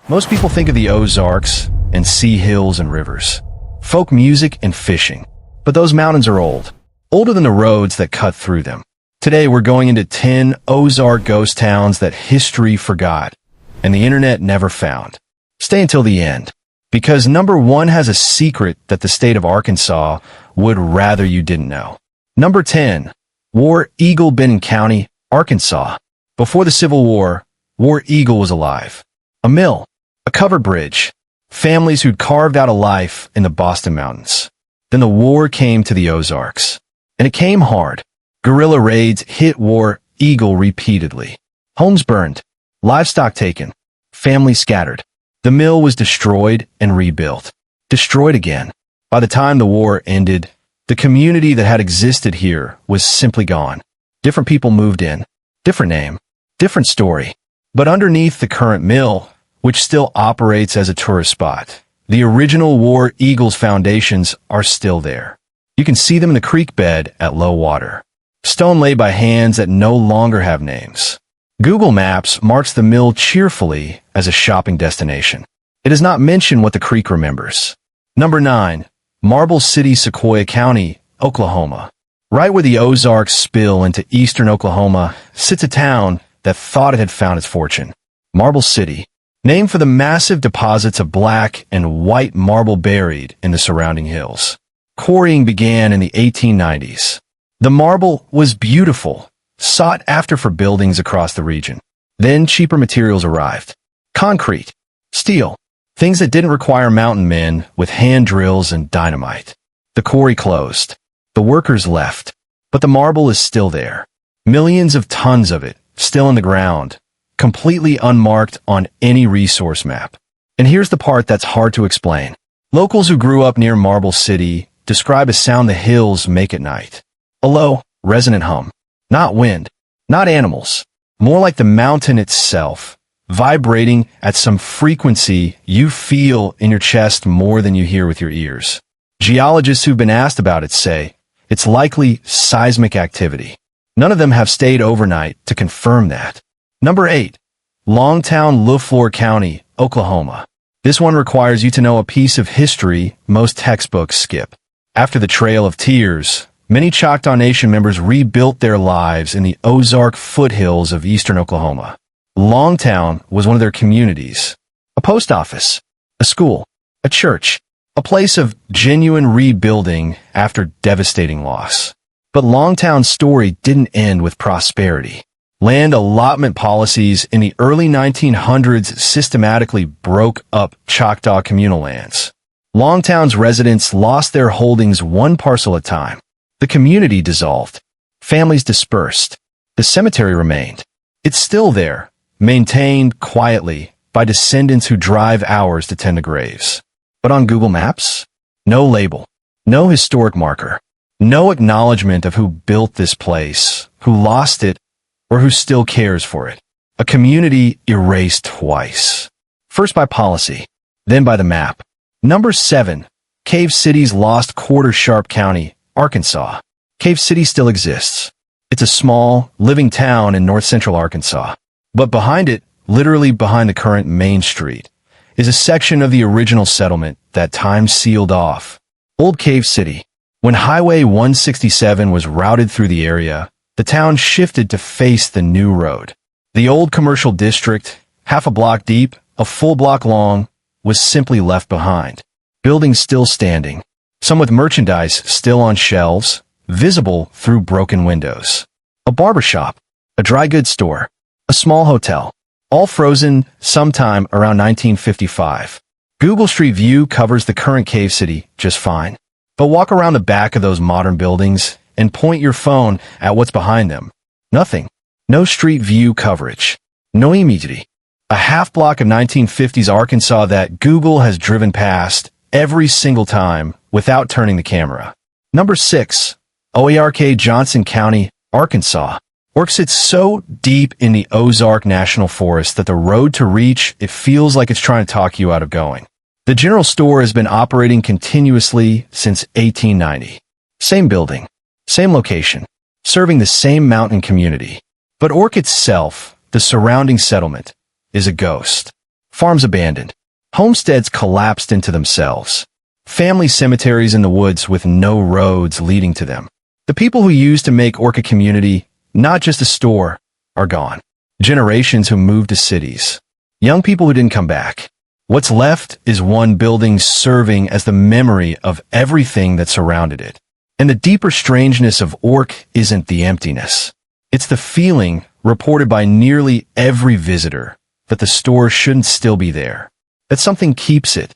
Most people think of the Ozarks and see hills and rivers, folk music and fishing. But those mountains are old, older than the roads that cut through them. Today we're going into 10 Ozark ghost towns that history forgot and the internet never found. Stay until the end, because number 1 has a secret that the state of Arkansas would rather you didn't know. Number 10, War Eagle, Benton County, Arkansas. Before the Civil War, War Eagle was alive. A mill, a covered bridge, families who'd carved out a life in the Boston Mountains. Then the war came to the Ozarks, and it came hard. Guerrilla raids hit War Eagle repeatedly. Homes burned, livestock taken, families scattered. The mill was destroyed and rebuilt. Destroyed again. By the time the war ended, the community that had existed here was simply gone. Different people moved in. Different name. Different story. But underneath the current mill, which still operates as a tourist spot, the original War Eagle's foundations are still there. You can see them in the creek bed at low water. Stone laid by hands that no longer have names. Google Maps marks the mill cheerfully as a shopping destination. It does not mention what the creek remembers. Number 9, Marble City, Sequoyah County, Oklahoma. Right where the Ozarks spill into eastern Oklahoma sits a town that thought it had found its fortune. Marble City, named for the massive deposits of black and white marble buried in the surrounding hills. Quarrying began in the 1890s. The marble was beautiful, sought after for buildings across the region. Then cheaper materials arrived. Concrete, steel, things that didn't require mountain men with hand drills and dynamite. The quarry closed. The workers left. But the marble is still there. Millions of tons of it, still in the ground, completely unmarked on any resource map. And here's the part that's hard to explain. Locals who grew up near Marble City describe a sound the hills make at night. A low, resonant hum. Not wind, not animals. More like the mountain itself, vibrating at some frequency you feel in your chest more than you hear with your ears. Geologists who've been asked about it say it's likely seismic activity. None of them have stayed overnight to confirm that. Number 8, Longtown, Leflore County, Oklahoma. This one requires you to know a piece of history most textbooks skip. After the Trail of Tears, many Choctaw Nation members rebuilt their lives in the Ozark foothills of eastern Oklahoma. Longtown was one of their communities. A post office, a school, a church, a place of genuine rebuilding after devastating loss. But Longtown's story didn't end with prosperity. Land allotment policies in the early 1900s systematically broke up Choctaw communal lands. Longtown's residents lost their holdings one parcel at a time. The community dissolved. Families dispersed. The cemetery remained. It's still there, maintained quietly by descendants who drive hours to tend the graves. But on Google Maps, no label, no historic marker, no acknowledgement of who built this place, who lost it, or who still cares for it. A community erased twice. First by policy, then by the map. Number 7, Cave City's lost quarter, Sharp County, Arkansas. Cave City still exists. It's a small, living town in north-central Arkansas. But behind it, literally behind the current main street, is a section of the original settlement that time sealed off. Old Cave City. When Highway 167 was routed through the area, the town shifted to face the new road. The old commercial district, half a block deep, a full block long, was simply left behind. Buildings still standing, some with merchandise still on shelves, visible through broken windows. A barbershop, a dry goods store, a small hotel, all frozen sometime around 1955. Google Street View covers the current Cave City just fine. But walk around the back of those modern buildings and point your phone at what's behind them. Nothing. No street view coverage. No immediately. A half block of 1950s Arkansas that Google has driven past every single time without turning the camera. Number 6, Oark, Johnson County, Arkansas. Oark sits so deep in the Ozark National Forest that the road to reach it feels like it's trying to talk you out of going. The general store has been operating continuously since 1890. Same building, same location, serving the same mountain community. But Oark itself, the surrounding settlement, is a ghost. Farms abandoned. Homesteads collapsed into themselves. Family cemeteries in the woods with no roads leading to them. The people who used to make Oark a community, not just a store, are gone. Generations who moved to cities. Young people who didn't come back. What's left is one building serving as the memory of everything that surrounded it. And the deeper strangeness of Oark isn't the emptiness. It's the feeling, reported by nearly every visitor, that the store shouldn't still be there. That something keeps it,